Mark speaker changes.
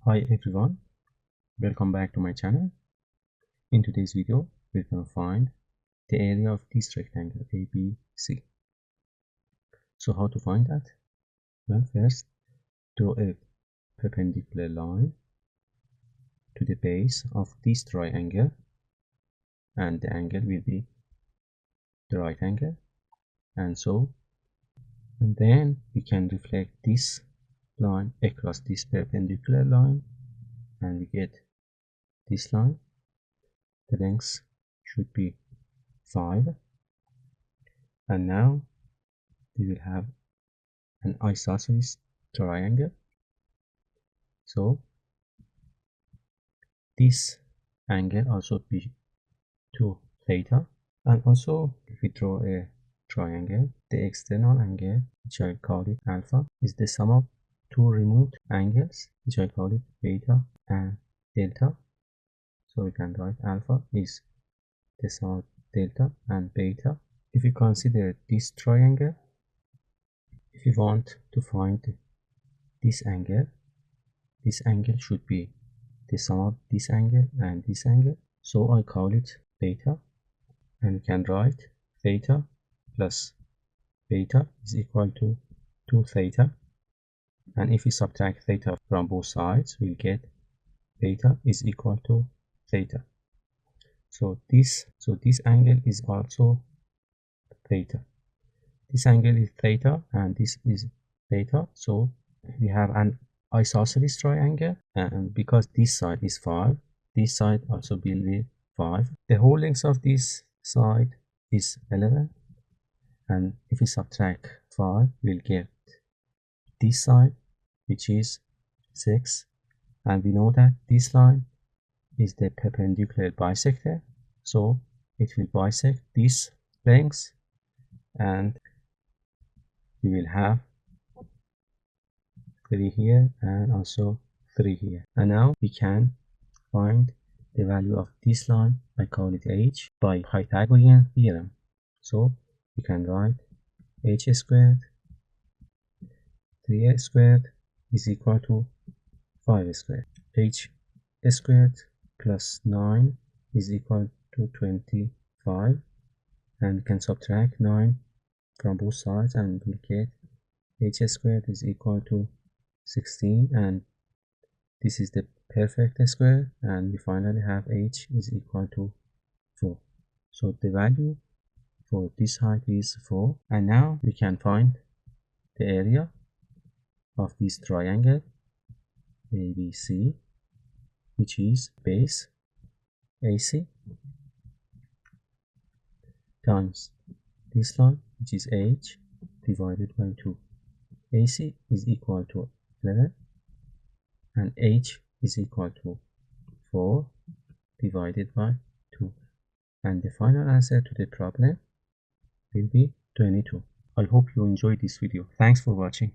Speaker 1: Hi everyone, welcome back to my channel. In today's video, we're going to find the area of this rectangle ABC. So how to find that? Well, first, draw a perpendicular line to the base of this triangle, and the angle will be the right angle. And then we can reflect this line across this perpendicular line, and we get this line. The length should be 5, and now we will have an isosceles triangle. So this angle also be 2 theta, and also if we draw a triangle, the external angle, which I call it alpha, is the sum of two remote angles, which I call it beta and delta. So we can write alpha is the sum of delta and beta. If we consider this triangle, if you want to find this angle should be the sum of this angle and this angle. So I call it beta, and we can write theta plus beta is equal to 2 theta. And if we subtract theta from both sides, we'll get beta is equal to theta. So this angle is also theta. This angle is theta and this is beta. So we have an isosceles triangle, and because this side is 5, this side also will be 5. The whole length of this side is 11, and if we subtract 5, we'll get this side, which is 6, and we know that this line is the perpendicular bisector, so it will bisect this length, and we will have 3 here and also 3 here. And now we can find the value of this line, I call it h, by Pythagorean theorem. So we can write h squared 3 squared is equal to 5 squared. H squared plus 9 is equal to 25, and we can subtract 9 from both sides and we'll get h squared is equal to 16, and this is the perfect square, and we finally have h is equal to 4. So the value for this height is 4, and now we can find the area of this triangle ABC, which is base AC times this line, which is h, divided by 2. AC is equal to 11 and h is equal to 4 divided by 2, and the final answer to the problem will be 22. I hope you enjoyed this video. Thanks for watching.